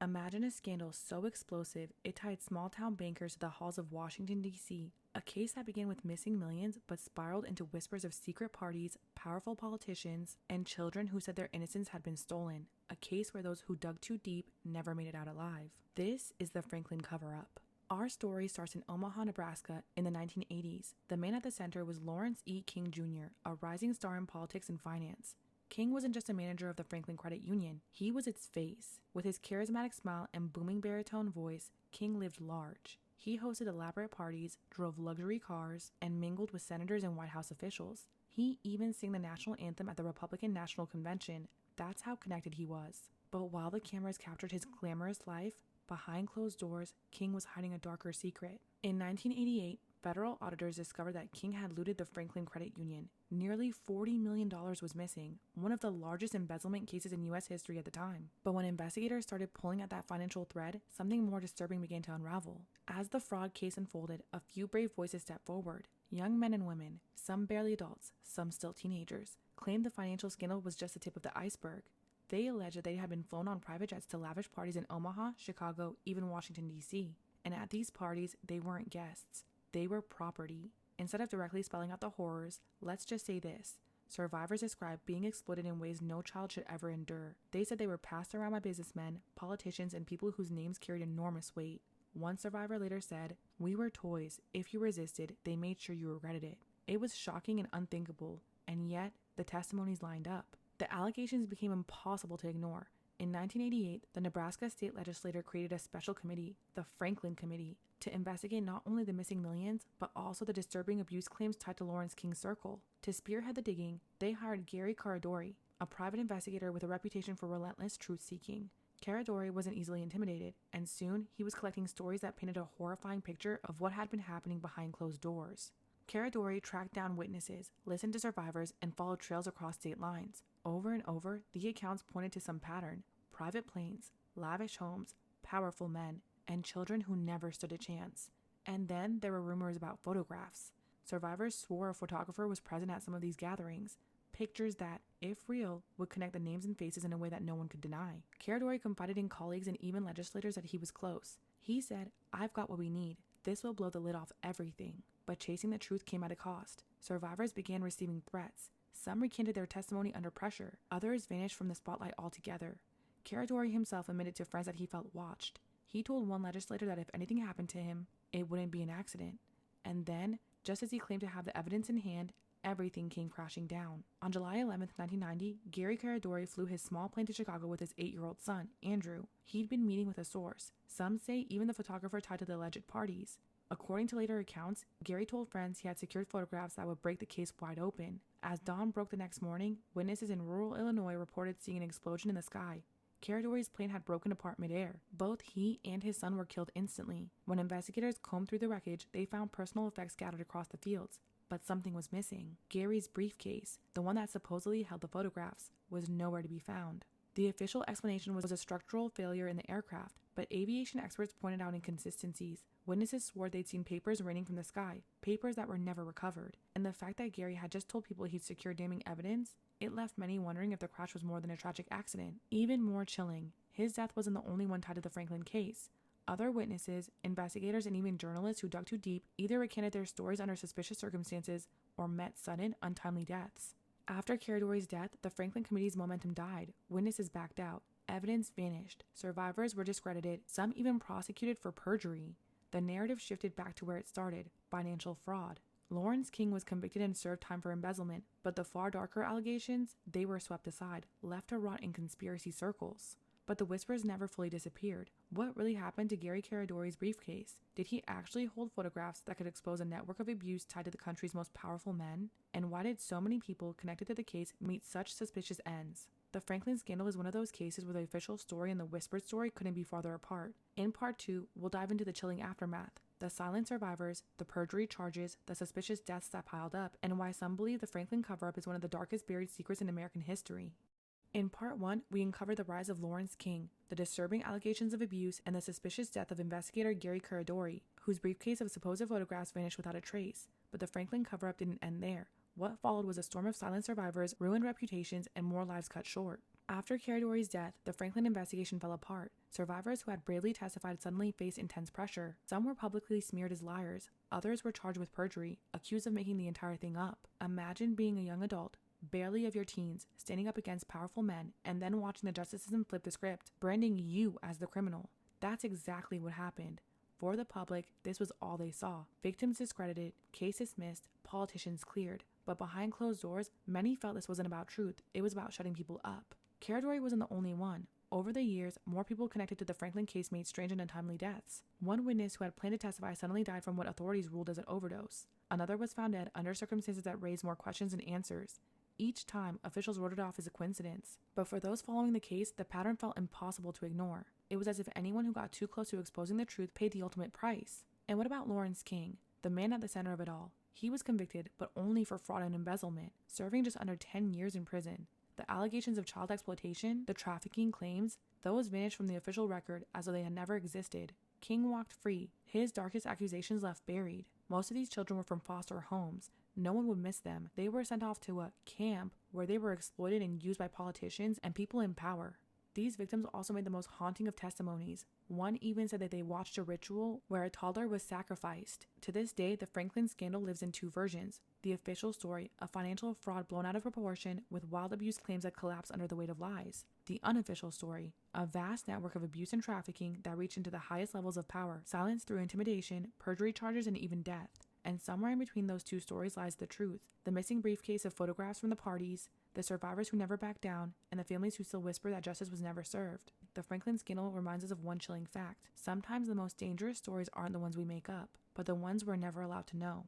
Imagine a scandal so explosive it tied small-town bankers to the halls of Washington, D.C., a case that began with missing millions but spiraled into whispers of secret parties, powerful politicians, and children who said their innocence had been stolen, a case where those who dug too deep never made it out alive. This is the Franklin cover-up. Our story starts in Omaha, Nebraska in the 1980s. The man at the center was Lawrence E. King Jr., a rising star in politics and finance. King wasn't just a manager of the Franklin Credit Union, he was its face. With his charismatic smile and booming baritone voice, King lived large. He hosted elaborate parties, drove luxury cars, and mingled with senators and White House officials. He even sang the national anthem at the Republican National Convention. That's how connected he was. But while the cameras captured his glamorous life, behind closed doors, King was hiding a darker secret. In 1988, federal auditors discovered that King had looted the Franklin Credit Union. Nearly $40 million was missing, one of the largest embezzlement cases in U.S. history at the time. But when investigators started pulling at that financial thread, something more disturbing began to unravel. As the fraud case unfolded, a few brave voices stepped forward. Young men and women, some barely adults, some still teenagers, claimed the financial scandal was just the tip of the iceberg. They alleged that they had been flown on private jets to lavish parties in Omaha, Chicago, even Washington, D.C. And at these parties, they weren't guests. They were property. Instead of directly spelling out the horrors, let's just say this. Survivors described being exploited in ways no child should ever endure. They said they were passed around by businessmen, politicians, and people whose names carried enormous weight. One survivor later said, "We were toys. If you resisted, they made sure you regretted it." It was shocking and unthinkable, and yet the testimonies lined up. The allegations became impossible to ignore. In 1988, the Nebraska state legislature created a special committee, the Franklin Committee, to investigate not only the missing millions, but also the disturbing abuse claims tied to Lawrence King's circle. To spearhead the digging, they hired Gary Caradori, a private investigator with a reputation for relentless truth-seeking. Caradori wasn't easily intimidated, and soon he was collecting stories that painted a horrifying picture of what had been happening behind closed doors. Caradori tracked down witnesses, listened to survivors, and followed trails across state lines. Over and over, the accounts pointed to some pattern: private planes, lavish homes, powerful men, and children who never stood a chance. And then there were rumors about photographs. Survivors swore a photographer was present at some of these gatherings. Pictures that, if real, would connect the names and faces in a way that no one could deny. Caradori confided in colleagues and even legislators that he was close. He said, "I've got what we need. This will blow the lid off everything." But chasing the truth came at a cost. Survivors began receiving threats. Some recanted their testimony under pressure. Others vanished from the spotlight altogether. Caradori himself admitted to friends that he felt watched. He told one legislator that if anything happened to him, it wouldn't be an accident. And then, just as he claimed to have the evidence in hand, everything came crashing down. On July 11, 1990, Gary Caradori flew his small plane to Chicago with his 8-year-old son, Andrew. He'd been meeting with a source. Some say even the photographer tied to the alleged parties. According to later accounts, Gary told friends he had secured photographs that would break the case wide open. As dawn broke the next morning, witnesses in rural Illinois reported seeing an explosion in the sky. Caradori's plane had broken apart midair. Both he and his son were killed instantly. When investigators combed through the wreckage, they found personal effects scattered across the fields. But something was missing. Gary's briefcase, the one that supposedly held the photographs, was nowhere to be found. The official explanation was a structural failure in the aircraft, but aviation experts pointed out inconsistencies. Witnesses swore they'd seen papers raining from the sky, papers that were never recovered. And the fact that Gary had just told people he'd secured damning evidence, it left many wondering if the crash was more than a tragic accident. Even more chilling, his death wasn't the only one tied to the Franklin case. Other witnesses, investigators, and even journalists who dug too deep either recanted their stories under suspicious circumstances or met sudden, untimely deaths. After Caradori's death, the Franklin Committee's momentum died. Witnesses backed out. Evidence vanished. Survivors were discredited, some even prosecuted for perjury. The narrative shifted back to where it started: financial fraud. Lawrence King was convicted and served time for embezzlement, but the far darker allegations, they were swept aside, left to rot in conspiracy circles. But the whispers never fully disappeared. What really happened to Gary Caradori's briefcase? Did he actually hold photographs that could expose a network of abuse tied to the country's most powerful men? And why did so many people connected to the case meet such suspicious ends? The Franklin scandal is one of those cases where the official story and the whispered story couldn't be farther apart. In part 2, we'll dive into the chilling aftermath, the silent survivors, the perjury charges, the suspicious deaths that piled up, and why some believe the Franklin cover-up is one of the darkest buried secrets in American history. In part 1, we uncover the rise of Lawrence King, the disturbing allegations of abuse, and the suspicious death of investigator Gary Caradori, whose briefcase of supposed photographs vanished without a trace. But the Franklin cover-up didn't end there. What followed was a storm of silent survivors, ruined reputations, and more lives cut short. After Carrie Dory's death, the Franklin investigation fell apart. Survivors who had bravely testified suddenly faced intense pressure. Some were publicly smeared as liars. Others were charged with perjury, accused of making the entire thing up. Imagine being a young adult, barely of your teens, standing up against powerful men, and then watching the justice system flip the script, branding you as the criminal. That's exactly what happened. For the public, this was all they saw. Victims discredited, case dismissed, politicians cleared. But behind closed doors, many felt this wasn't about truth. It was about shutting people up. Carrie Dory wasn't the only one. Over the years, more people connected to the Franklin case made strange and untimely deaths. One witness who had planned to testify suddenly died from what authorities ruled as an overdose. Another was found dead under circumstances that raised more questions than answers. Each time, officials wrote it off as a coincidence. But for those following the case, the pattern felt impossible to ignore. It was as if anyone who got too close to exposing the truth paid the ultimate price. And what about Lawrence King, the man at the center of it all? He was convicted, but only for fraud and embezzlement, serving just under 10 years in prison. The allegations of child exploitation, the trafficking claims, those vanished from the official record as though they had never existed. King walked free. His darkest accusations left buried. Most of these children were from foster homes. No one would miss them. They were sent off to a camp where they were exploited and used by politicians and people in power. These victims also made the most haunting of testimonies. One even said that they watched a ritual where a toddler was sacrificed. To this day, the Franklin scandal lives in two versions. The official story, a financial fraud blown out of proportion with wild abuse claims that collapsed under the weight of lies. The unofficial story, a vast network of abuse and trafficking that reached into the highest levels of power, silenced through intimidation, perjury charges, and even death. And somewhere in between those two stories lies the truth. The missing briefcase of photographs from the parties, the survivors who never backed down, and the families who still whisper that justice was never served. The Franklin scandal reminds us of one chilling fact. Sometimes the most dangerous stories aren't the ones we make up, but the ones we're never allowed to know.